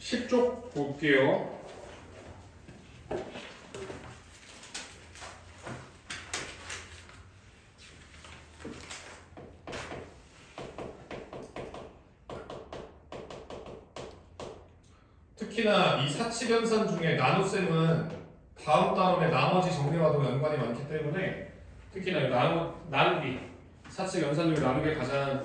10쪽 볼게요. 특히나 이 사칙연산 중에 나눗셈은 다음 단원의 나머지 정리와도 연관이 많기 때문에 특히나 이 나누기, 사칙연산 중에 나누기 가장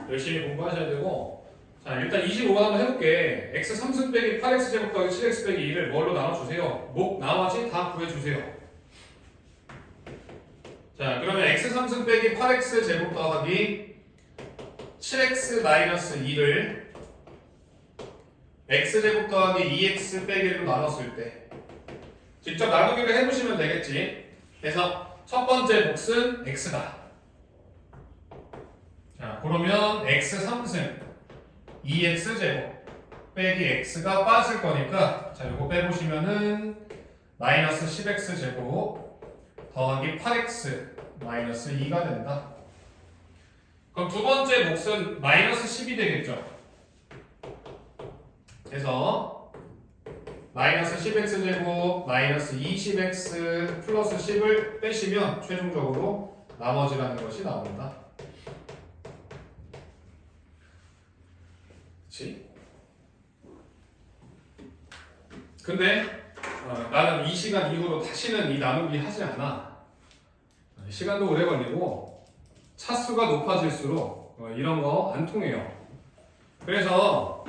열심히 공부하셔야 되고, 자 일단 25번 한번 해볼게. x 3승 빼기 8x 제곱 더하기 7x 빼기 2를 뭘로 나눠주세요? 목 나머지 다 구해주세요. 자 그러면 x 3승 빼기 8x 제곱 더하기 7x 마이너스 2를 x제곱 더하기 2x 빼기 1로 나눴을 때 직접 나누기를 해보시면 되겠지. 그래서 첫 번째 몫은 x다. 자 그러면 x 3승 2x제곱 빼기 x가 빠질 거니까 자 요거 빼보시면은 마이너스 10x제곱 더하기 8x 마이너스 2가 된다. 그럼 두 번째 몫은 마이너스 10이 되겠죠. 그래서 마이너스 10x제곱 마이너스 20x 플러스 10을 빼시면 최종적으로 나머지라는 것이 나온다. 그치? 근데 나는 이 시간 이후로 다시는 이 나누기 하지 않아. 시간도 오래 걸리고 차수가 높아질수록 이런 거 안 통해요. 그래서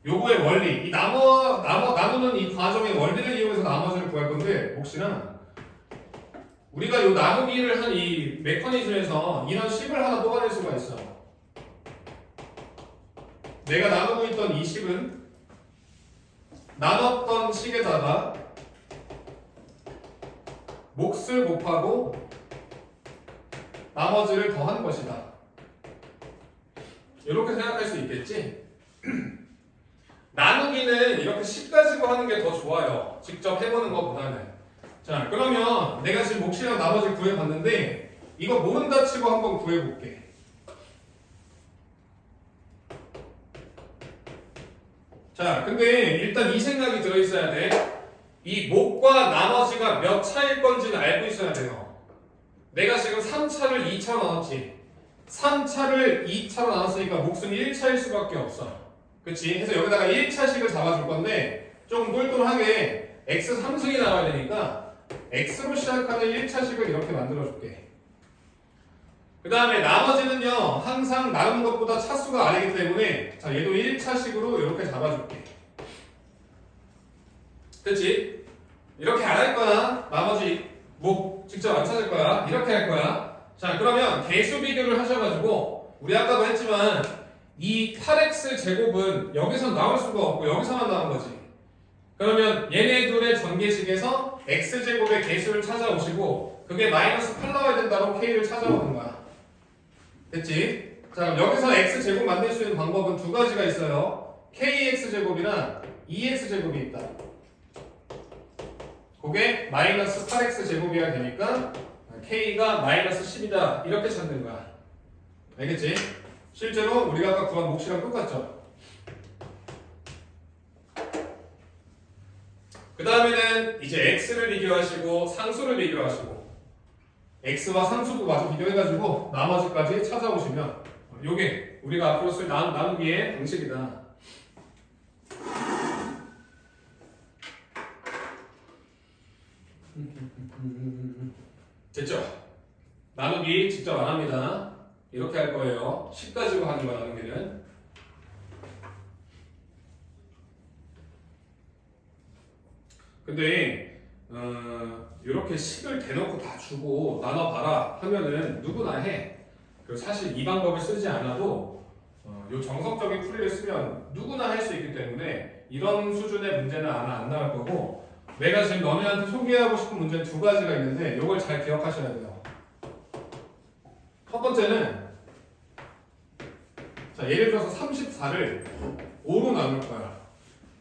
요거의 원리, 이 나누는 이 과정의 원리를 이용해서 나머지를 구할 건데, 혹시나 우리가 요 나누기를 한 이 메커니즘에서 이런 식을 하나 뽑아낼 수가 있어. 내가 나누고 있던 이 식은 나눴던 식에다가 몫을 곱하고 나머지를 더한 것이다. 이렇게 생각할 수 있겠지? 나누기는 이렇게 식 가지고 하는 게 더 좋아요. 직접 해보는 것보다는. 자, 그러면 내가 지금 몫이랑 나머지 구해봤는데 이거 모른다 치고 한번 구해볼게. 자, 근데 일단 이 생각이 들어있어야 돼. 이 몫과 나머지가 몇 차일 건지는 알고 있어야 돼요. 내가 지금 3차를 2차로 나눴지. 3차를 2차로 나눴으니까 몫은 1차일 수밖에 없어. 그치? 그래서 여기다가 1차식을 잡아줄 건데 조금 똘똘하게 x 3승이 나와야 되니까 x로 시작하는 1차식을 이렇게 만들어줄게. 그 다음에 나머지는요 항상 나누는 것보다 차수가 아니기 때문에 자 얘도 1차식으로 이렇게 잡아줄게. 됐지? 이렇게 안 할 거야. 나머지 목 직접 안 찾을 거야. 이렇게 할 거야. 자 그러면 개수 비교를 하셔가지고 우리 아까도 했지만 이 8x 제곱은 여기서 나올 수가 없고 여기서만 나온 거지. 그러면 얘네 둘의 전개식에서 x 제곱의 개수를 찾아오시고 그게 마이너스 8 나와야 된다고 k를 찾아오는 거야. 됐지? 자 그럼 여기서 x 제곱 만들 수 있는 방법은 두 가지가 있어요. kx 제곱이랑 2x 제곱이 있다. 그게 마이너스 8x 제곱이어야 되니까 k가 마이너스 10이다 이렇게 찾는 거야. 알겠지? 실제로 우리가 아까 구한 몫이랑 똑같죠? 그 다음에는 이제 x를 비교하시고 상수를 비교하시고 x와 상수도 마저 비교해가지고 나머지까지 찾아오시면 요게 우리가 앞으로 쓸 나누기의 방식이다. 됐죠? 나누기 직접 안 합니다. 이렇게 할 거예요. 식 가지고 하는 거야, 나누기는. 근데 이렇게 식을 대놓고 다 주고 나눠봐라 하면은 누구나 해. 그리고 사실 이 방법을 쓰지 않아도 요 정석적인 풀이를 쓰면 누구나 할 수 있기 때문에 이런 수준의 문제는 아마 안 나올 거고, 내가 지금 너네한테 소개하고 싶은 문제는 두 가지가 있는데 이걸 잘 기억하셔야 돼요. 첫 번째는 자 예를 들어서 34를 5로 나눌 거야.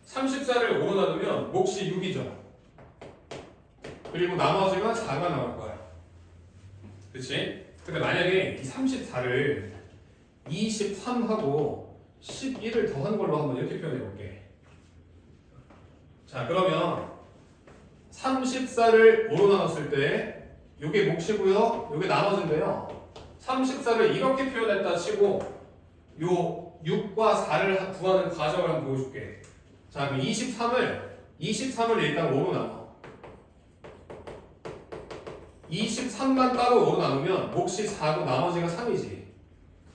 34를 5로 나누면 몫이 6이죠. 그리고 나머지가 4가 나올 거야. 그치? 근데 만약에 이 34를 23하고 11을 더한 걸로 한번 이렇게 표현해 볼게. 자, 그러면 34를 5로 나눴을 때 요게 몫이고요. 요게 나머지인데요. 34를 이렇게 표현했다 치고 요 6과 4를 구하는 과정을 한번 보여줄게. 자, 그럼 23을 일단 5로 나눠. 23만 따로 5로 나누면 몫이 4고 나머지가 3이지.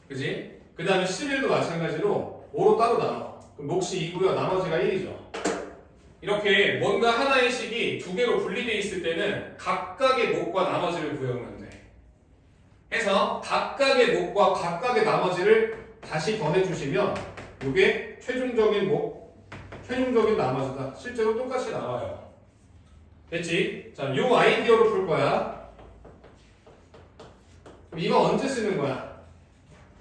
그지? 그 다음에 11도 마찬가지로 5로 따로 나눠. 그럼 몫이 2고요. 나머지가 1이죠. 이렇게 뭔가 하나의 식이 두 개로 분리되어 있을 때는 각각의 몫과 나머지를 구해오면 돼. 해서 각각의 몫과 각각의 나머지를 다시 더해주시면 이게 최종적인 몫, 최종적인 나머지다. 실제로 똑같이 나와요. 됐지? 자, 요 아이디어로 풀 거야. 이거 언제 쓰는 거야?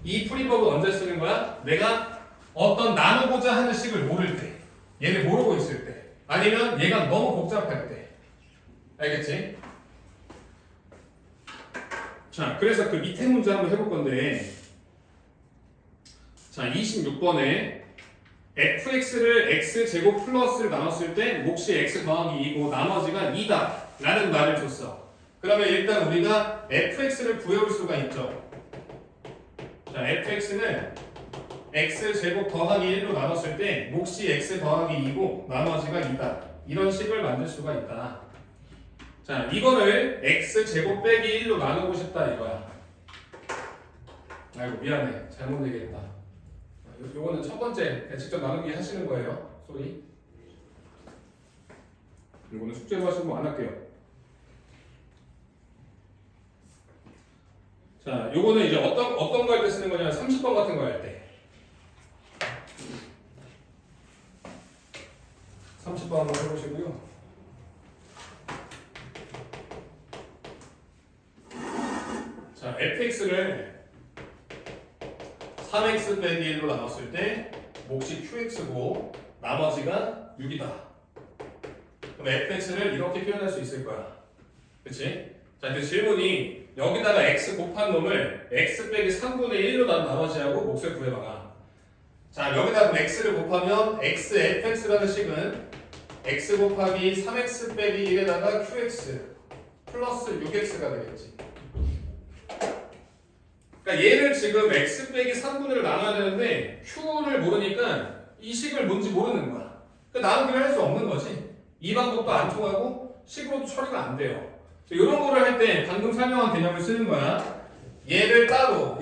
이 풀이법을 언제 쓰는 거야? 내가 어떤 나누고자 하는 식을 모를 때, 얘를 모르고 있을 때, 아니면 얘가 너무 복잡할 때. 알겠지? 자, 그래서 그 밑에 문제 한번 해볼 건데, 자, 26번에 fx를 x제곱 플러스를 나눴을 때 몫이 x 더하기 2고 나머지가 2다 라는 말을 줬어. 그러면 일단 우리가 fx를 구해올 수가 있죠. 자, fx는 x제곱 더하기 1로 나눴을 때 몫이 x 더하기 2고 나머지가 2다. 이런 식을 만들 수가 있다. 자, 이거를 x제곱 빼기 1로 나누고 싶다 이거야. 아이고 미안해. 잘못 얘기했다. 요거는 첫 번째 직접 나누기 하시는 거예요. 소리. 요거는 숙제로 하시는 거 안 할게요. 자, 요거는 이제 어떤 거 할 때 쓰는 거냐면 30번 같은 거 할 때. 30번 한번 해보시고요. 자, fx를 3x 빼기 1로 나눴을 때 몫이 qx고 나머지가 6이다. 그럼 fx를 이렇게 표현할 수 있을 거야. 그치? 자, 그 질문이 여기다가 x 곱한 놈을 x 빼기 3분의 1로 나머지하고 몫을 구해봐라. 자, 여기다가 x를 곱하면 x fx라는 식은 x 곱하기 3x 빼기 1에다가 qx 플러스 6x가 되겠지. 그러니까 얘를 지금 x 빼기 3분의를 나눠야 되는데 q를 모르니까 이 식을 뭔지 모르는 거야. 그러니까 나누기를 할 수 없는 거지. 이 방법도 안 통하고 식으로도 처리가 안 돼요. 이런 거를 할 때 방금 설명한 개념을 쓰는 거야. 얘를 따로,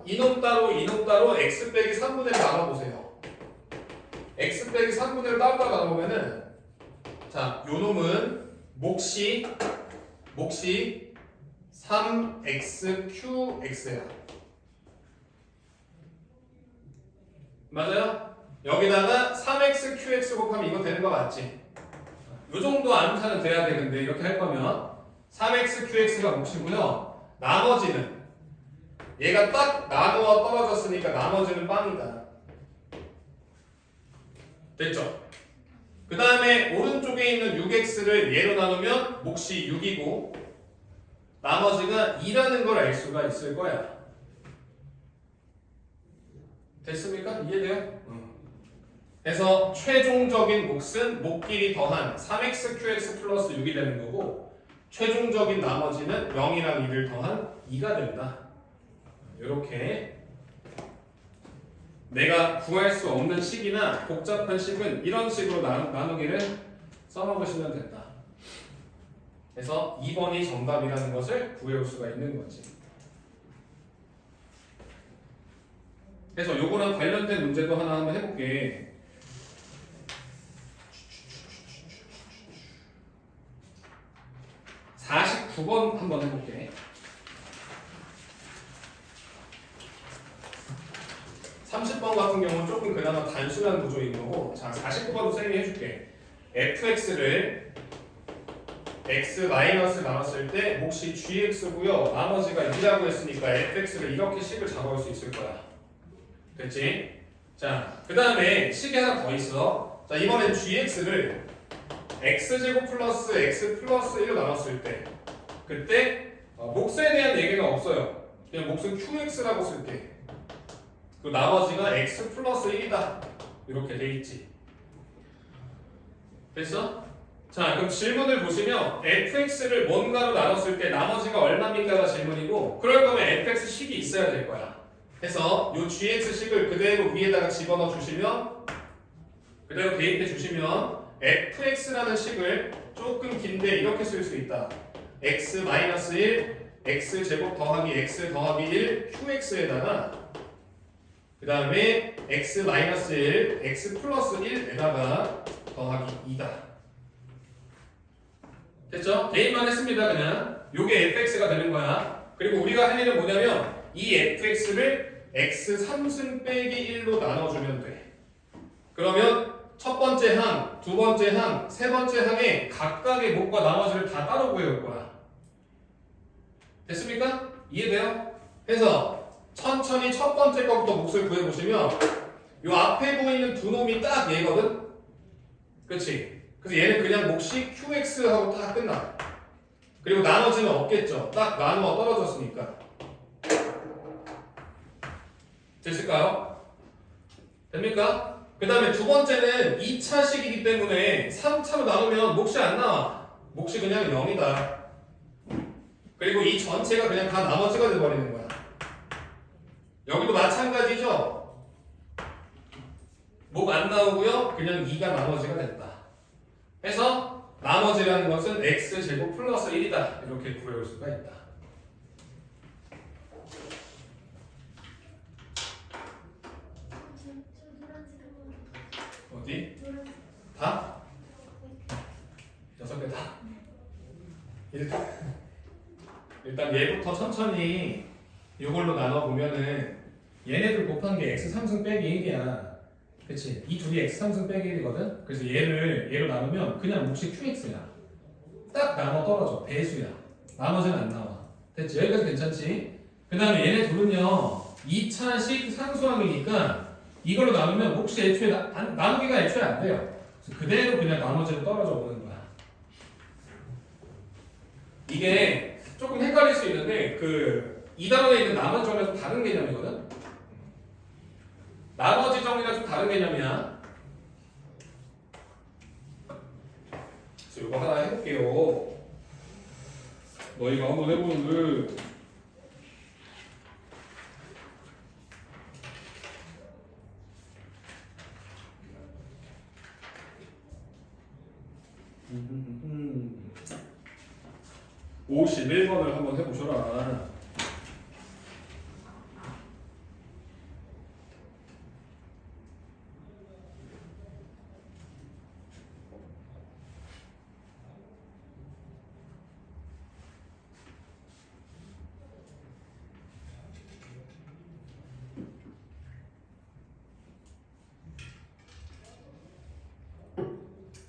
이놈 따로 x 빼기 3분의를 나눠보세요. x 빼기 3분의를 따로 나눠보면은 자, 요 놈은 몫이 3xqx야. 맞아요? 여기다가 3xqx 곱하면 이거 되는 거 맞지? 요 정도 암산은 돼야 되는데 이렇게 할 거면 3xqx가 몫이고요. 나머지는 얘가 딱 나누어 떨어졌으니까 나머지는 빵이다. 됐죠? 그 다음에 오른쪽에 있는 6x를 얘로 나누면 몫이 6이고 나머지가 2라는 걸 알 수가 있을 거야. 됐습니까? 이해돼요? 그래서 최종적인 몫은 몫끼리 더한 3xqx 플러스 6이 되는 거고 최종적인 나머지는 0이랑 2를 더한 2가 된다. 이렇게 내가 구할 수 없는 식이나 복잡한 식은 이런 식으로 나누기를 써먹으시면 된다. 그래서 2번이 정답이라는 것을 구해올 수가 있는 거지. 그래서 요거랑 관련된 문제도 하나 한번 해볼게. 49번 한번 해볼게. 30번 같은 경우는 조금 그나마 단순한 구조인 거고, 자, 49번도 쌤이 해줄게. fx를 x 마이너스 나눴을 때 몫이 gx고요. 나머지가 2라고 했으니까 fx를 이렇게 식을 잡아올 수 있을 거야. 됐지? 자, 그 다음에 식이 하나 더 있어. 자, 이번엔 gx를 x제곱 플러스 x 플러스 1로 나눴을 때 그때 몫에 대한 얘기가 없어요. 그냥 몫은 qx라고 쓸게. 그 나머지가 x 플러스 1이다. 이렇게 돼 있지. 됐어? 자, 그럼 질문을 보시면 fx를 뭔가로 나눴을 때 나머지가 얼마입니까가 질문이고, 그럴 거면 fx식이 있어야 될 거야. 해서 요 gx식을 그대로 위에다가 집어넣어 주시면, 그대로 대입해 주시면 fx라는 식을 조금 긴데 이렇게 쓸 수 있다. x-1 x제곱 더하기 x 더하기 1 qx에다가 그 다음에 x-1 x 플러스 1에다가 더하기 2다. 됐죠? 대입만 했습니다. 그냥 요게 fx가 되는 거야. 그리고 우리가 할 일은 뭐냐면 이 fx를 x 3승 빼기 1로 나눠주면 돼. 그러면 첫 번째 항, 두 번째 항, 세 번째 항에 각각의 목과 나머지를 다 따로 구해올 거야. 됐습니까? 이해돼요? 해서 천천히 첫 번째 거부터 몫을 구해보시면 요 앞에 보이는 두 놈이 딱 얘거든? 그치? 그래서 얘는 그냥 몫이 qx하고 딱 끝나. 그리고 나머지는 없겠죠. 딱 나누어 떨어졌으니까. 됐을까요? 됩니까? 그 다음에 두 번째는 2차식이기 때문에 3차로 나누면 몫이 안 나와. 몫이 그냥 0이다. 그리고 이 전체가 그냥 다 나머지가 돼버리는 거야. 여기도 마찬가지죠? 목 안 나오고요. 그냥 2가 나머지가 됐다. 해서 나머지라는 것은 x제곱 플러스 1이다. 이렇게 구해올 수가 있다. 어디? 다? 6개 다? 일단 얘부터 천천히 이걸로 나눠보면은 얘네들 곱한 게 x 3승 빼기 1이야. 그치? 이 둘이 x 3승 빼기 1이거든? 그래서 얘로 나누면 그냥 몫이 qx야. 딱 나눠 떨어져. 배수야. 나머지는 안 나와. 됐지? 여기까지 괜찮지? 그 다음에 얘네 둘은요 2차식 상수항이니까 이걸로 나누면 몫이 애초에 나누기가 애초에 안 돼요. 그래서 그대로 그냥 나머지로 떨어져 오는 거야. 이게 조금 헷갈릴 수 있는데 그 이 단원에 있는 나머지 정리가 좀 다른 개념이거든. 나머지 정리가 좀 다른 개념이야. 그래서 이거 하나 해볼게요. 너희가 한번 해보는데 음. 51번을 한번 해보셔라.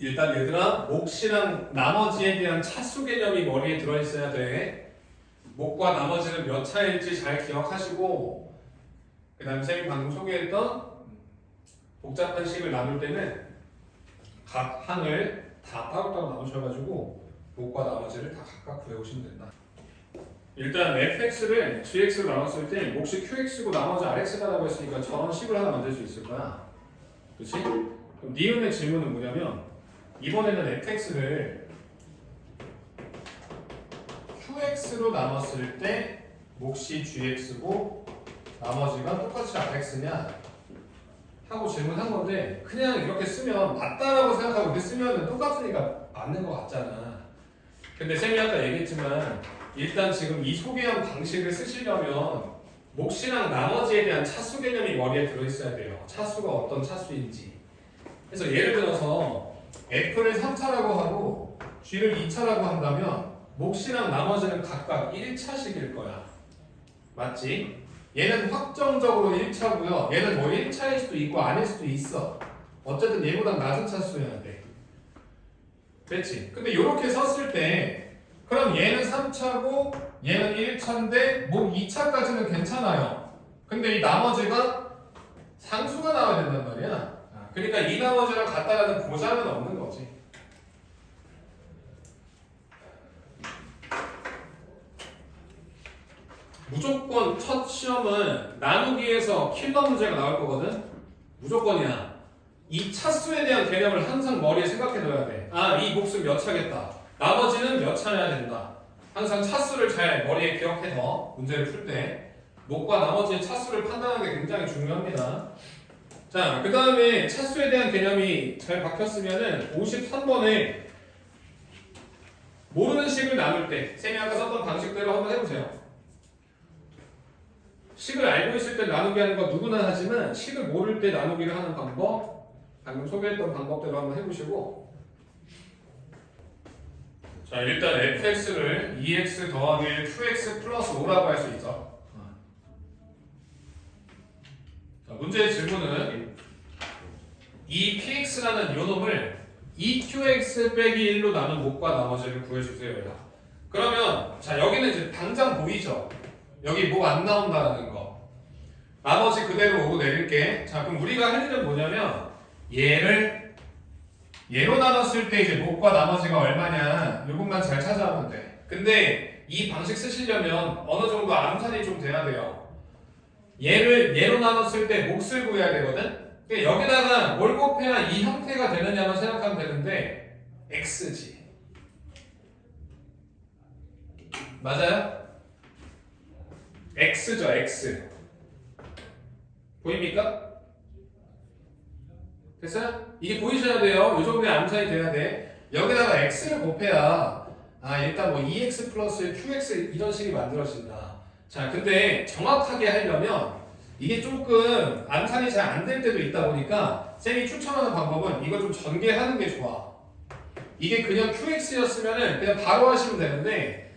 일단 얘들아, 몫이랑 나머지에 대한 차수 개념이 머리에 들어있어야 돼. 몫과 나머지는 몇 차일지 잘 기억하시고, 그 다음에 쌤이 방금 소개했던 복잡한 식을 나눌 때는 각 항을 다 따로따로 나누셔가지고 몫과 나머지를 다 각각 구해오시면 된다. 일단 fx를 gx로 나눴을 때 몫이 qx고 나머지 rx다라고 했으니까 저런 식을 하나 만들 수 있을 거야. 그렇지? 그럼 니은의 질문은 뭐냐면 이번에는 fx를 qx로 나눴을 때 몫이 gx고 나머지가 똑같이 rx냐 하고 질문한 건데 그냥 이렇게 쓰면 맞다라고 생각하고 이렇게 쓰면 똑같으니까 맞는 것 같잖아. 근데 쌤이 아까 얘기했지만 일단 지금 이 소개한 방식을 쓰시려면 몫이랑 나머지에 대한 차수 개념이 머리에 들어있어야 돼요. 차수가 어떤 차수인지. 그래서 예를 들어서 F를 3차라고 하고 G를 2차라고 한다면 몫이랑 나머지는 각각 1차씩일 거야. 맞지? 얘는 확정적으로 1차고요. 얘는 뭐 1차일 수도 있고 아닐 수도 있어. 어쨌든 얘보다 낮은 차수여야 돼. 됐지? 근데 이렇게 썼을 때 그럼 얘는 3차고 얘는 1차인데 뭐 2차까지는 괜찮아요. 근데 이 나머지가 상수가 나와야 된단 말이야. 그러니까 이 나머지랑 같다라는 보장은 없는 거지. 무조건 첫 시험은 나누기에서 킬러 문제가 나올 거거든. 무조건이야. 이 차수에 대한 개념을 항상 머리에 생각해 둬야 돼. 아, 이 몫은 몇 차겠다. 나머지는 몇 차여야 된다. 항상 차수를 잘 머리에 기억해서 문제를 풀 때 목과 나머지의 차수를 판단하는 게 굉장히 중요합니다. 자, 그 다음에 차수에 대한 개념이 잘 박혔으면은 53번에 모르는 식을 나눌 때 쌤이 아까 썼던 방식대로 한번 해보세요. 식을 알고 있을 때 나누기 하는 거 누구나 하지만 식을 모를 때 나누기를 하는 방법 방금 소개했던 방법대로 한번 해보시고 자 일단 fx를 2x 더하기 2x 플러스 5라고 할 수 있어. 자, 문제의 질문은 이 px라는 요놈을 2qx 빼기 1로 나눈 목과 나머지를 구해주세요. 그러면 자 여기는 이제 당장 보이죠? 여기 목 안 나온다는 거. 나머지 그대로 오고 내릴게. 자 그럼 우리가 할 일은 뭐냐면 얘로 나눴을 때 이제 목과 나머지가 얼마냐 이것만 잘 찾아오면 돼. 근데 이 방식 쓰시려면 어느 정도 암산이 좀 돼야 돼요. 얘로 나눴을 때 몫을 구해야 되거든. 그러니까 여기다가 뭘 곱해야 이 형태가 되느냐만 생각하면 되는데 x지. 맞아요? x죠, x. 보입니까? 됐어요? 이게 보이셔야 돼요. 이 정도의 암산이 돼야 돼. 여기다가 x를 곱해야 일단 뭐 2x 플러스 qx 이런 식이 만들어진다. 자, 근데 정확하게 하려면 이게 조금 암산이 잘 안 될 때도 있다 보니까 쌤이 추천하는 방법은 이걸 좀 전개하는 게 좋아. 이게 그냥 qx였으면은 그냥 바로 하시면 되는데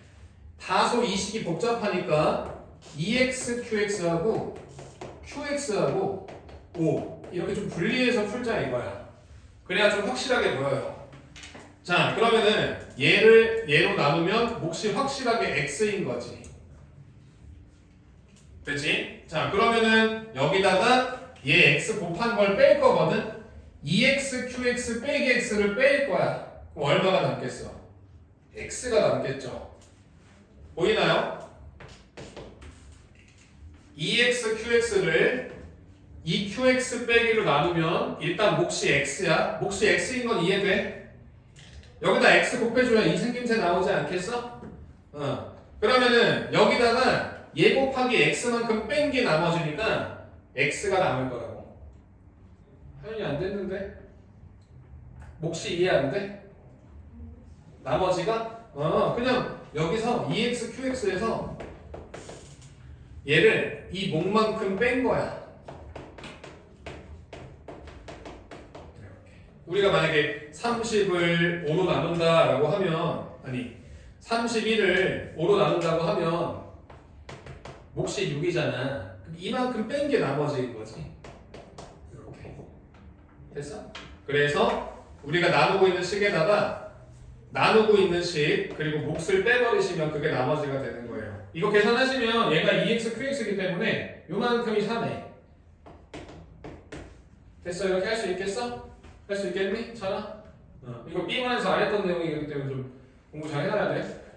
다소 이 식이 복잡하니까 2x qx하고 qx하고 5 이렇게 좀 분리해서 풀자 이거야. 그래야 좀 확실하게 보여요. 자 그러면은 얘로 나누면 몫이 확실하게 x인 거지. 됐지? 자 그러면은 여기다가 얘 x 곱한 걸 뺄 거거든. 2x qx 빼기 x를 뺄 거야. 그럼 얼마가 남겠어? x가 남겠죠. 보이나요? 2x qx를 2qx 빼기로 나누면 일단 몫이 x야. 몫이 x인 건 이해돼? 여기다 x 곱해줘야 이 생김새 나오지 않겠어? 그러면은 여기다가 얘 곱하기 x만큼 뺀 게 나머지니까 x가 남을 거라고. 당연히 안 됐는데? 몫이 이해 안 돼? 나머지가? 그냥 여기서 2x qx에서 얘를 이 몫만큼 뺀 거야. 우리가 만약에 30을 5로 나눈다라고 하면 31을 5로 나눈다고 하면 몫이 6이잖아. 이만큼 뺀 게 나머지인 거지. 이렇게 됐어? 그래서 우리가 나누고 있는 식에다가 나누고 있는 식 그리고 몫을 빼버리시면 그게 나머지가 되는 거예요. 이거 계산하시면 얘가 2x qx이기 때문에 요만큼이 3에 됐어? 이렇게 할 수 있겠어? 할 수 있겠니? 잘하? 이거 B만에서 안 했던 내용이기 때문에 좀 공부 잘 해놔야 돼.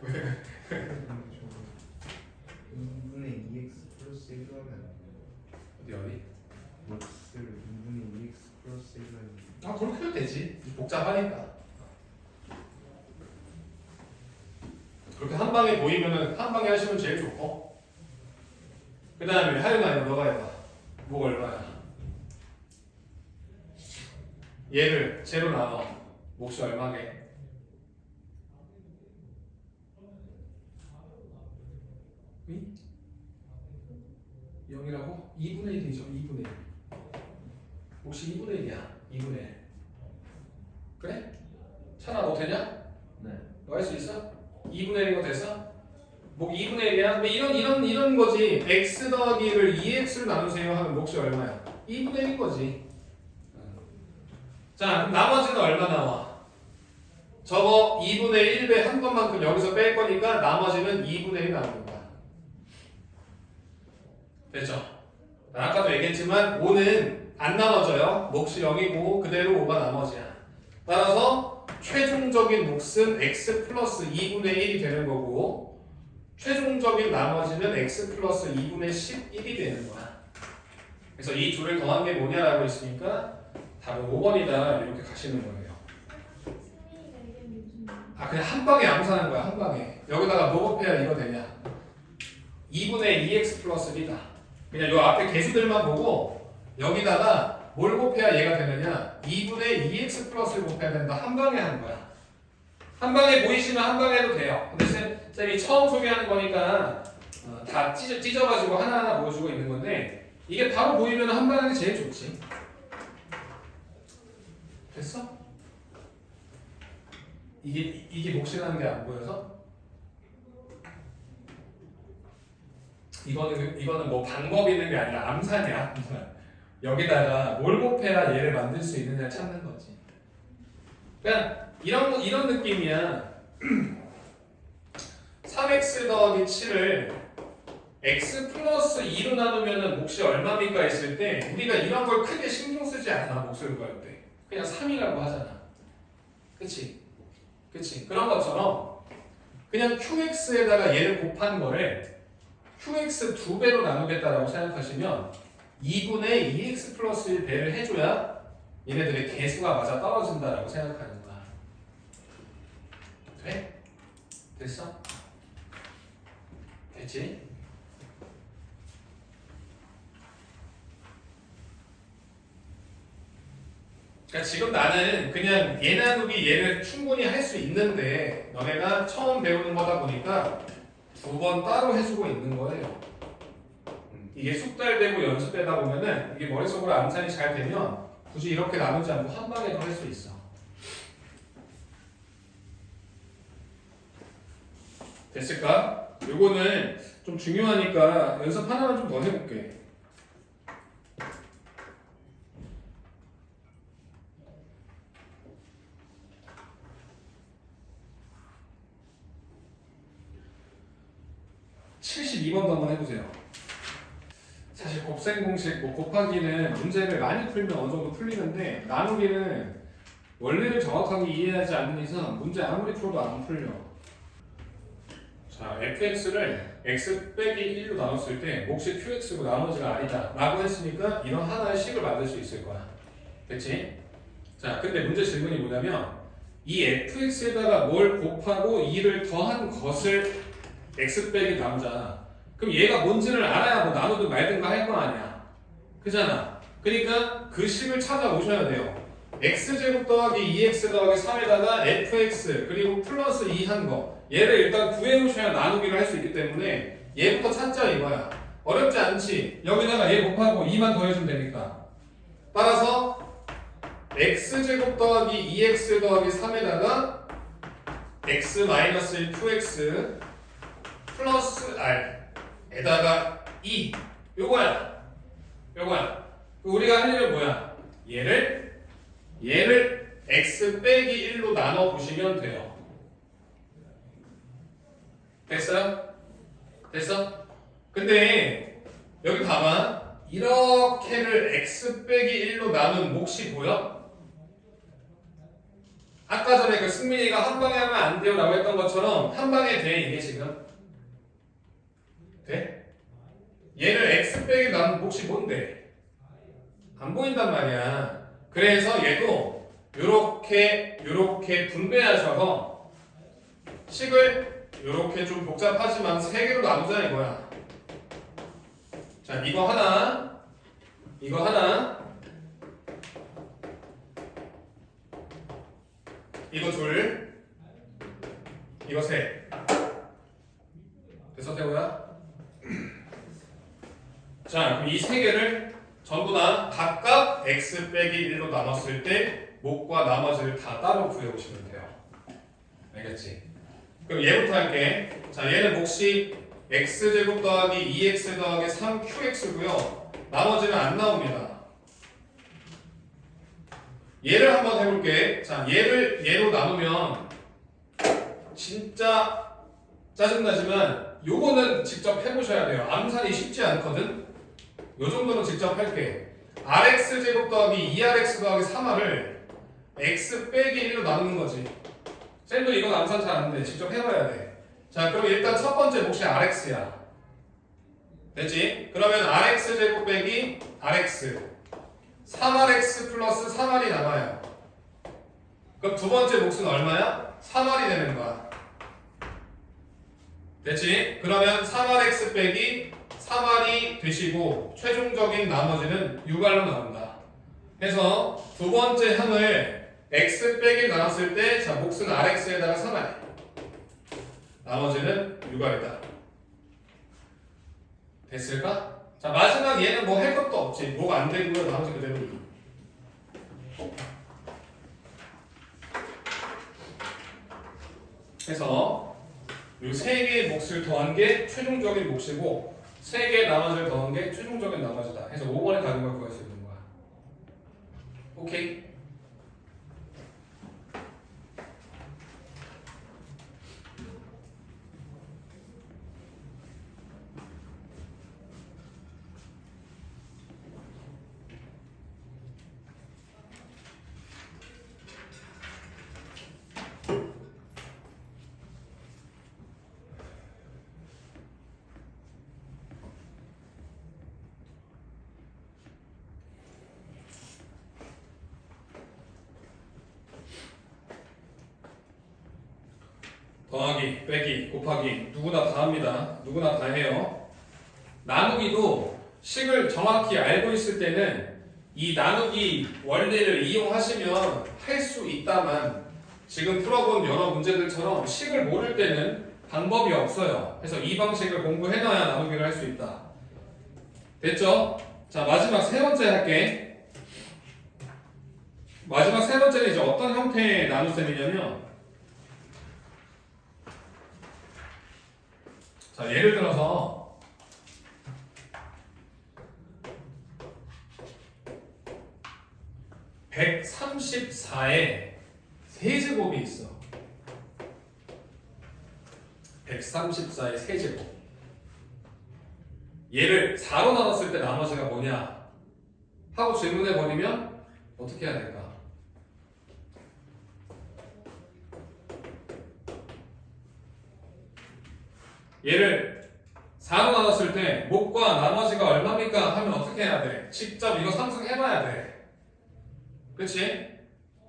2분의 2x 플러스 1로 하면 어디? 몫을 2분의 2x 플러스 1로 하면 그렇게 해도 되지. 복잡하니까. 그렇게 한 방에 보이면은 한 방에 하시면 제일 좋고. 그 다음에 하윤아 이거 너가 해봐. 뭐가 얼마야? 얘를 제로 나눠. 몫이 얼마게? 응? 0이라고? 2분의 1이죠. 2분의 1. 몫이 2분의 1이야. 2분의 1. 그래? 찬아 너 되냐? 네. 너 할 수 있어? 2분의 1인 거 됐어? 목 2분의 1이야? 이런 거지. x 더하기를 2x로 나누세요 하면 몫이 얼마야? 2분의 1인 거지. 자, 그럼 나머지는 얼마 나와? 저거 2분의 1배 한 것만큼 여기서 뺄 거니까 나머지는 2분의 1 나오는 거야. 됐죠? 아까도 얘기했지만 5는 안 나눠져요. 몫이 0이고 그대로 5가 나머지야. 따라서 최종적인 몫은 x 플러스 2분의 1이 되는 거고 최종적인 나머지는 x 플러스 2분의 11이 되는 거야. 그래서 이 둘을 더한 게 뭐냐라고 했으니까 답은 5번이다 이렇게 가시는 거예요. 승민이가 이게 무슨 아 그냥 한 방에 암산한 거야 한 방에. 여기다가 뭐 곱해야 이거 되냐? 2분의 2x 플러스 b다. 그냥 요 앞에 개수들만 보고 여기다가 뭘 곱해야 얘가 되느냐? 2분의 2x 플러스를 곱해야 된다. 한 방에 하는 거야. 한 방에 보이시면 한 방에 해도 돼요. 근데 쌤이 처음 소개하는 거니까 다 찢어가지고 하나하나 보여주고 있는 건데 이게 바로 보이면 한 방에 제일 좋지. 됐어? 이게 목실하는 게 안 보여서? 이거는 뭐 방법이 있는 게 아니라 암산이야. 여기다가 뭘 곱해야 얘를 만들 수 있느냐 찾는 거지. 그냥 이런 느낌이야. 3x 더하기 7을 x 플러스 2로 나누면은 몫이 얼마입니까 했을 때 우리가 이런 걸 크게 신경 쓰지 않아. 몫을 구할 때 그냥 3이라고 하잖아. 그치? 그런 것처럼 그냥 qx에다가 얘를 곱한 거를 qx 2배로 나누겠다라고 생각하시면 2분의 2x 플러스 1배를 해줘야 얘네들의 개수가 맞아 떨어진다라고 생각하는 거야. 돼? 됐어? 됐지? 그러니까 지금 나는 그냥 얘 나누기 얘를 충분히 할 수 있는데 너네가 처음 배우는 거다 보니까 2번 따로 해주고 있는 거예요. 이게 숙달되고 연습되다 보면은 이게 머릿속으로 암산이 잘 되면 굳이 이렇게 나누지 않고 한 방에 더 할 수 있어. 됐을까? 요거는 좀 중요하니까 연습 하나만 좀 더 해볼게. (72번도) 한번 해보세요. 사실 곱셈 공식, 뭐 곱하기는 문제를 많이 풀면 어느 정도 풀리는데 나누기는 원리를 정확하게 이해하지 않는 이상 문제 아무리 풀어도 안 풀려. 자, fx를 x 빼기 1로 나눴을 때 몫이 qx고 나머지가 r이다 라고 했으니까 이런 하나의 식을 만들 수 있을 거야. 됐지? 자, 근데 문제 질문이 뭐냐면 이 fx에다가 뭘 곱하고 2를 더한 것을 x 빼기 나누잖아. 그럼 얘가 뭔지를 알아야 뭐 나누든 말든가 할 거 아니야. 그잖아. 그러니까 그 식을 찾아오셔야 돼요. x제곱 더하기 2x 더하기 3에다가 fx 그리고 플러스 2 한 거. 얘를 일단 구해오셔야 나누기를 할 수 있기 때문에 얘부터 찾자 이거야. 어렵지 않지? 여기다가 얘 곱하고 2만 더해주면 되니까. 따라서 x제곱 더하기 2x 더하기 3에다가 x 마이너스 1 qx 플러스 r 에다가 2 요거야. 우리가 할 일은 뭐야? 얘를 x 빼기 1로 나눠 보시면 돼요. 됐어요? 됐어? 근데 여기 봐봐. 이렇게를 x 빼기 1로 나눈 몫이 보여? 아까 전에 그 승민이가 한 방에 하면 안 돼요 라고 했던 것처럼 한 방에 돼 이게 지금? 돼? 얘를 x 빼기 나눈 몫이 뭔데? 안 보인단 말이야. 그래서 얘도 요렇게 분배하셔서 식을 요렇게 좀 복잡하지만 3개로 나누자 이거야. 자, 이거 하나, 이거 둘, 이거 셋. 됐어, 태호야? 자, 그럼 이 3개를 전부 다 각각 x 빼기 1로 나눴을 때 몫과 나머지를 다 따로 구해오시면 돼요. 알겠지? 그럼 얘부터 할게. 자, 얘는 몫이 x제곱 더하기 2x 더하기 3qx고요. 나머지는 안 나옵니다. 얘를 한번 해볼게. 자, 얘를 얘로 나누면 진짜 짜증나지만 요거는 직접 해보셔야 돼요. 암산이 쉽지 않거든. 요 정도는 직접 할게. rx제곱 더하기 2rx 더하기 3r을 x 빼기 1로 나누는 거지. 쌤도 이건 암산 잘 안 돼. 직접 해봐야 돼. 자, 그럼 일단 첫 번째 몫이 RX야. 됐지? 그러면 RX 제곱 빼기 RX 3RX 플러스 3R이 남아요. 그럼 두 번째 몫은 얼마야? 3R이 되는 거야. 됐지? 그러면 3RX 빼기 3R이 되시고 최종적인 나머지는 6R로 나온다. 해서 두 번째 항을 X 빼기 나눴을 때 자, 몫은 RX에다가 3R 나머지는 6R이다. 됐을까? 자, 마지막 얘는 뭐 할 것도 없지. 뭐가 안 되고요. 나머지 그대로. 해서 이 세 개의 몫을 더한 게 최종적인 몫이고 세 개의 나머지를 더한 게 최종적인 나머지다. 해서 5번에 다른 걸 구할 수 있는 거야. 오케이? 더하기, 빼기, 곱하기 누구나 다 합니다. 누구나 다 해요. 나누기도 식을 정확히 알고 있을 때는 이 나누기 원리를 이용하시면 할 수 있다만 지금 풀어본 여러 문제들처럼 식을 모를 때는 방법이 없어요. 그래서 이 방식을 공부해놔야 나누기를 할 수 있다. 됐죠? 자, 마지막 세 번째 할게. 마지막 세 번째는 이제 어떤 형태의 나눗셈이냐면 자, 예를 들어서 134에 세제곱이 있어. 134의 세제곱. 얘를 4로 나눴을 때 나머지가 뭐냐? 하고 질문해 버리면 어떻게 해야 될까? 얘를 4로 나눴을 때 목과 나머지가 얼마입니까? 하면 어떻게 해야 돼? 직접 이거 상승해봐야 돼. 그치?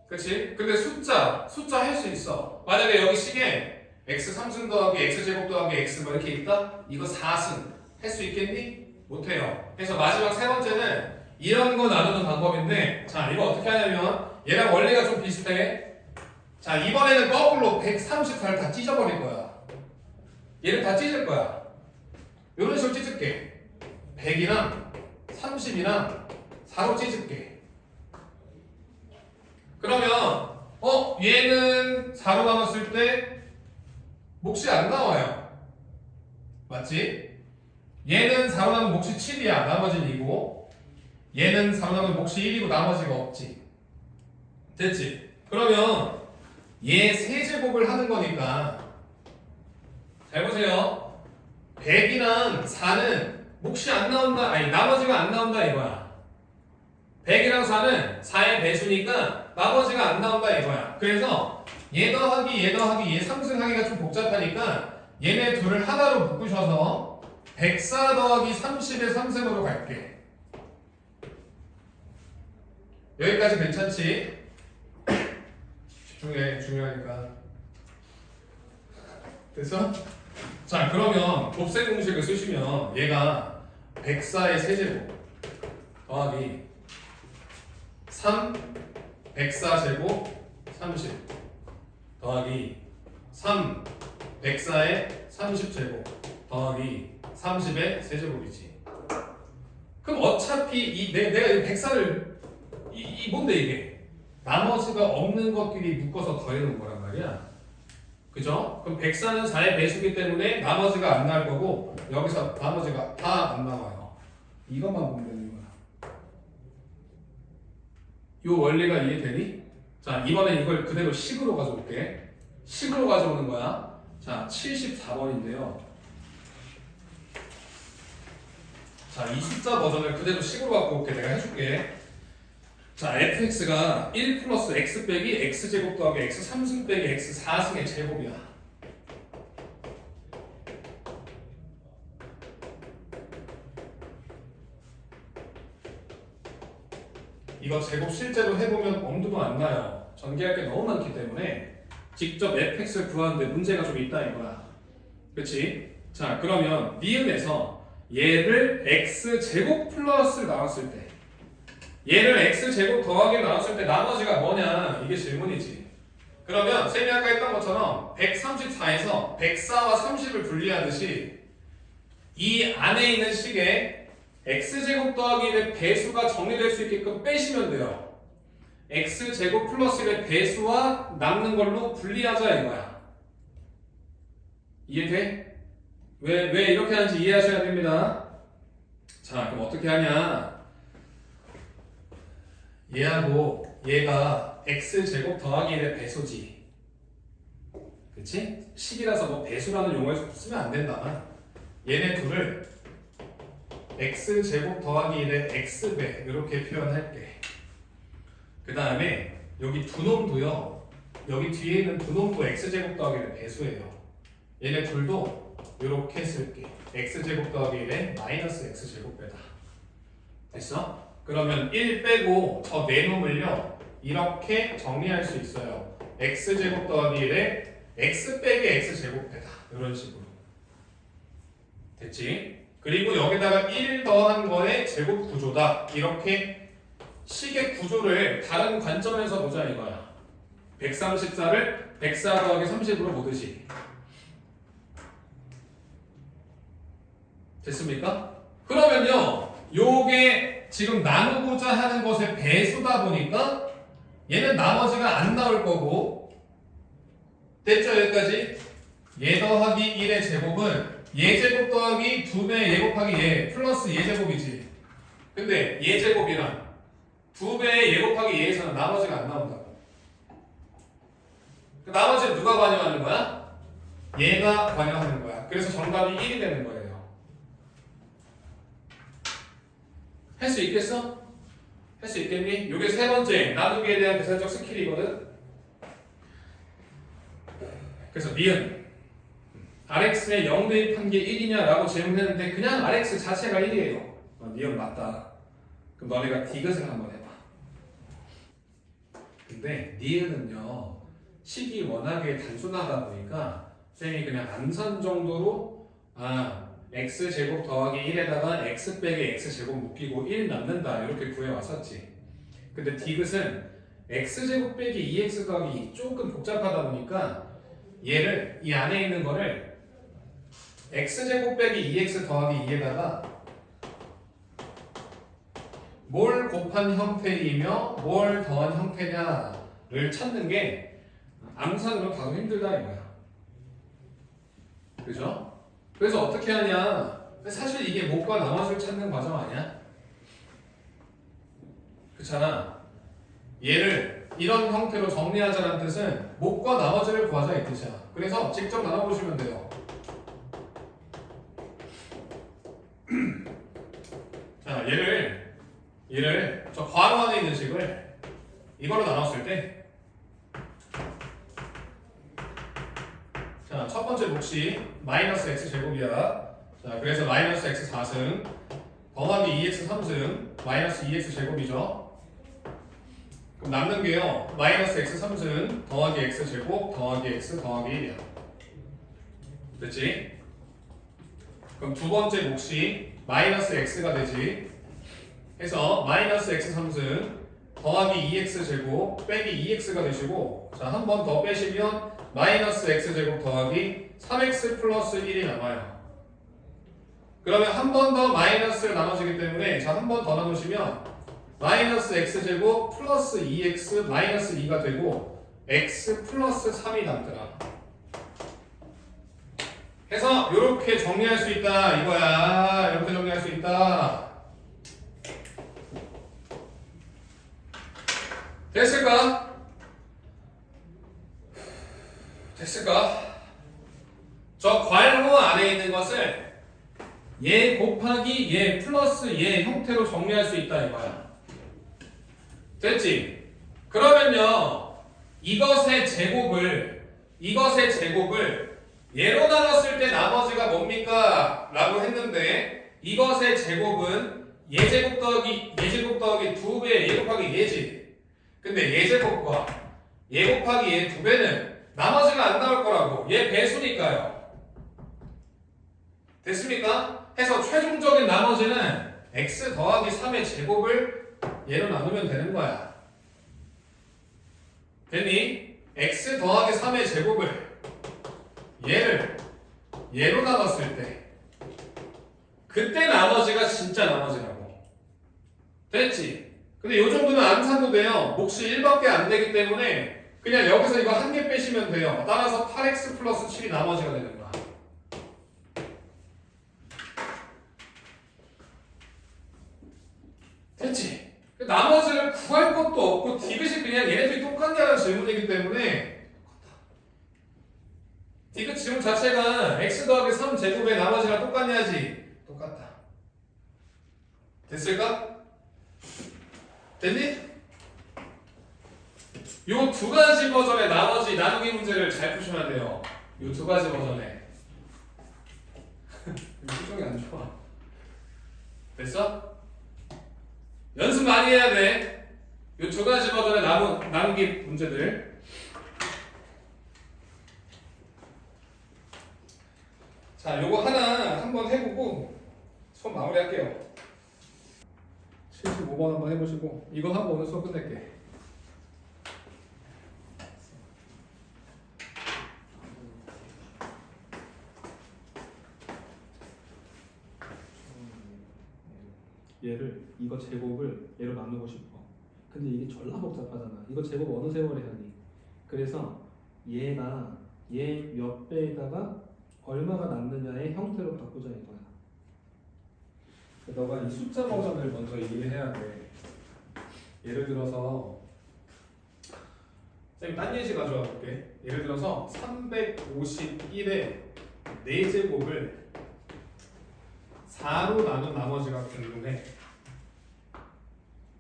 그치? 근데 숫자 할 수 있어. 만약에 여기 식에 x 3승 더하기 x 제곱 더하기 x 뭐 이렇게 있다? 이거 4승 할 수 있겠니? 못해요. 그래서 마지막 세 번째는 이런 거 나누는 방법인데 자, 이거 어떻게 하냐면 얘랑 원리가 좀 비슷해. 자, 이번에는 거꾸로 134를 다 찢어버릴 거야. 얘를 다 찢을 거야. 이런 식으로 찢을게. 100이랑 30이랑 4로 찢을게. 그러면 얘는 4로 나눴을 때 몫이 안 나와요. 맞지? 얘는 4로 나누면 몫이 7이야. 나머지는 2고 얘는 4로 나누면 몫이 1이고 나머지가 없지. 됐지? 그러면 얘 세제곱을 하는 거니까 잘 보세요. 100이랑 4는 몫이 안 나온다. 아니 나머지가 안 나온다 이거야. 100이랑 4는 4의 배수니까 나머지가 안 나온다 이거야. 그래서 얘 더하기 얘 상승하기가 좀 복잡하니까 얘네 둘을 하나로 묶으셔서 104 더하기 30의 상승으로 갈게. 여기까지 괜찮지? 집중해. 중요하니까. 됐어? 자, 그러면 곱셈 공식을 쓰시면 얘가 104의 세제곱 더하기 3 104제곱 30 더하기 3 104의 30제곱 더하기 30의 세제곱이지. 그럼 어차피 내가 이 104를 이 뭔데 이게? 나머지가 없는 것끼리 묶어서 더해놓은 거란 말이야. 그죠? 그럼 104는 4의 배수기 때문에 나머지가 안 나올 거고 여기서 나머지가 다 안 나와요. 이것만 보면 되는 거야. 이 원리가 이해되니? 자, 이번엔 이걸 그대로 식으로 가져올게. 식으로 가져오는 거야. 자, 74번인데요. 자, 이 숫자 버전을 그대로 식으로 갖고 올게. 내가 해줄게. 자, fx가 1 플러스 x 빼기 x제곱 더하기 x 3승 빼기 x 4승의 제곱이야. 이거 제곱 실제로 해보면 엄두도 안 나요. 전개할 게 너무 많기 때문에 직접 fx를 구하는데 문제가 좀 있다 이거야. 그치? 자 그러면 니은에서 얘를 x제곱 플러스를 나눴을 때 얘를 x제곱 더하기 나눴을 때 나머지가 뭐냐 이게 질문이지. 그러면 쌤이 아까 했던 것처럼 134에서 104와 30을 분리하듯이 이 안에 있는 식에 x제곱 더하기 1의 배수가 정리될 수 있게끔 빼시면 돼요. x제곱 플러스 1의 배수와 남는 걸로 분리하자 이거야. 이해돼? 왜 이렇게 하는지 이해하셔야 됩니다. 자 그럼 어떻게 하냐, 얘하고 얘가 x제곱 더하기 1의 배수지. 그치? 식이라서 뭐 배수라는 용어를 쓰면 안 된다만 얘네 둘을 x제곱 더하기 1의 x배 이렇게 표현할게. 그 다음에 여기 두 놈도요, 여기 뒤에 있는 두 놈도 x제곱 더하기 1의 배수예요. 얘네 둘도 이렇게 쓸게. x제곱 더하기 1의 마이너스 x제곱배다. 됐어? 그러면 1 빼고 저 네 놈을요 이렇게 정리할 수 있어요. x제곱 더하기 1의 x 빼기 x제곱배다. 이런 식으로. 됐지? 그리고 여기다가 1 더한 거의 제곱 구조다. 이렇게 식의 구조를 다른 관점에서 보자 이거야. 134를 104 더하기 30으로 보듯이. 됐습니까? 그러면요 요게 지금 나누고자 하는 것의 배수다 보니까 얘는 나머지가 안 나올 거고, 됐죠 여기까지? 얘 더하기 1의 제곱은 얘 제곱 더하기 2배 얘 곱하기 얘 플러스 얘 제곱이지. 근데 얘 제곱이랑 2배의 얘 곱하기 얘에서는 나머지가 안 나온다고. 그 나머지는 누가 관여하는 거야? 얘가 관여하는 거야. 그래서 정답이 1이 되는 거예요. 할 수 있겠어? 할 수 있겠니? 요게 세 번째 나누기에 대한 계산적 스킬이거든. 그래서 니은 RX에 0 대입한 게 1이냐라고 질문했는데 그냥 RX 자체가 1이에요. 니은 맞다. 그럼 너네가 디귿을 한번 해봐. 근데 니은은요 식이 워낙에 단순하다 보니까 쌤이 그냥 암산 정도로 x제곱 더하기 1에다가 x 빼기 x제곱 묶이고 1 남는다 이렇게 구해왔었지. 근데 디귿은 x제곱 빼기 2x 더하기 2 조금 복잡하다 보니까 얘를 이 안에 있는 거를 x제곱 빼기 2x 더하기 2에다가 뭘 곱한 형태이며 뭘 더한 형태냐를 찾는 게 암산으로 다소 힘들다 이거야. 그죠? 그래서 어떻게 하냐, 사실 이게 목과 나머지를 찾는 과정 아니야? 그렇잖아. 얘를 이런 형태로 정리하자는 뜻은 목과 나머지를 구하자 이 뜻이야. 그래서 직접 나눠보시면 돼요. 자, 얘를 저 괄호 안에 있는 식을 이걸로 나눴을 때, 자, 첫 번째 몫이 마이너스 x제곱이야. 자, 그래서 마이너스 x 4승 더하기 2x 3승 마이너스 2x 제곱이죠. 그럼 남는 게요 마이너스 x 3승 더하기 x 제곱 더하기 x 더하기 1이야. 됐지? 그럼 두 번째 몫이 마이너스 x가 되지. 해서 마이너스 x 3승 더하기 2x 제곱 빼기 2x가 되시고, 자, 한 번 더 빼시면 마이너스 x제곱 더하기 3x 플러스 1이 남아요. 그러면 한 번 더 마이너스를 나눠지기 때문에, 자, 한 번 더 나누시면 마이너스 x제곱 플러스 2x 마이너스 2가 되고 x 플러스 3이 남더라. 해서 이렇게 정리할 수 있다 이거야. 이렇게 정리할 수 있다. 됐을까? 됐을까? 저 괄호 안에 있는 것을 얘 곱하기 얘 플러스 얘 형태로 정리할 수 있다 이거야. 됐지? 그러면요 이것의 제곱을 얘로 나눴을 때 나머지가 뭡니까? 라고 했는데 이것의 제곱은 예제곱 더하기 2배의 예 곱하기 예지. 근데 예제곱과 예 곱하기 예 2배는 나머지가 안 나올 거라고. 얘 배수니까요. 됐습니까? 해서 최종적인 나머지는 x 더하기 3의 제곱을 얘로 나누면 되는 거야. 됐니? x 더하기 3의 제곱을 얘로 나눴을 때 그때 나머지가 진짜 나머지라고. 됐지? 근데 요 정도는 안 사도 돼요. 몫이 1밖에 안 되기 때문에 그냥 여기서 이거 한 개 빼시면 돼요. 따라서 8x 플러스 7이 나머지가 되는 거야. 됐지? 나머지를 구할 것도 없고 디귿이 그냥 얘네들이 똑같냐는 질문이기 때문에 디귿 질문 자체가 x 더하기 3 제곱의 나머지랑 똑같냐지? 똑같다. 됐을까? 됐니? 요 두 가지 버전의 나머지 나누기 문제를 잘 푸시면 돼요. 요 두 가지 버전에. 표정이 안 좋아. 됐어? 연습 많이 해야 돼. 요 두 가지 버전의 나누기 문제들. 자, 요거 하나 한번 해보고 수업 마무리할게요. 75번 한번 해보시고 이거 하고 오늘 수업 끝낼게. 얘를 이거 제곱을 얘로 나누고 싶어. 근데 이게 졸라 복잡하잖아. 이거 제곱 어느 세월에 하니? 그래서 얘가 얘 몇 배에다가 얼마가 남느냐의 형태로 바꾸자 이거야. 너가 이 숫자 버전을 먼저 이해해야 돼. 예를 들어서 쌤 딴 예시 가져와 볼게. 예를 들어서 351의 4제곱을 4로 나눈 나머지가 궁금해.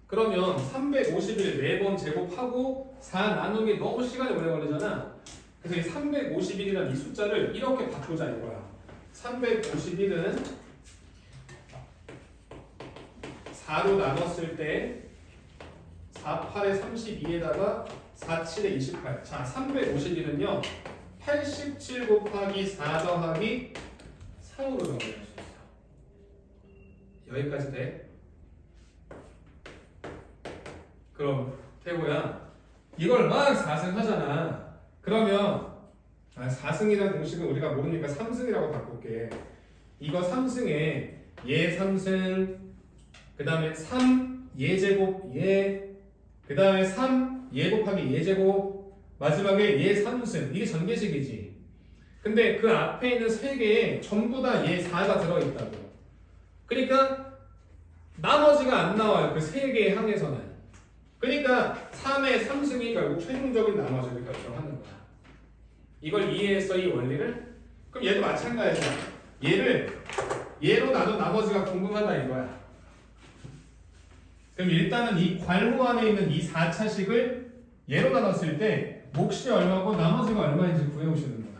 그러면 351 4번 제곱하고 4 나누기 너무 시간이 오래 걸리잖아. 그래서 이 351이라는 이 숫자를 이렇게 바꾸자 이거야. 351은 4로 나눴을 때 4, 8에 32에다가 4, 7에 28. 자, 351은요 87 곱하기 4 더하기 3으로 정리할 수 있어. 여기까지 돼? 그럼 태호야 이걸 막 4승 하잖아. 그러면 4승이라는 공식은 우리가 모르니까 3승이라고 바꿀게. 이거 3승에 얘 3승 그 다음에 3 예제곱 그 다음에 3 예 곱하기 예제곱 마지막에 예 3승. 이게 전개식이지. 근데 그 앞에 있는 3개에 전부 다 예 4가 들어있다고. 그러니까 나머지가 안 나와요. 그 3개에 항해서는. 그러니까 3의 3승이 결국 최종적인 나머지를 결정하는 거야. 이걸 이해했어, 이 원리를? 그럼 얘도 마찬가지야. 얘로 나눈 나머지가 궁금하다 이거야. 그럼 일단은 이 괄호 안에 있는 이 4차식을 얘로 나눴을 때 몫이 얼마고 나머지가 얼마인지 구해오시는 거야.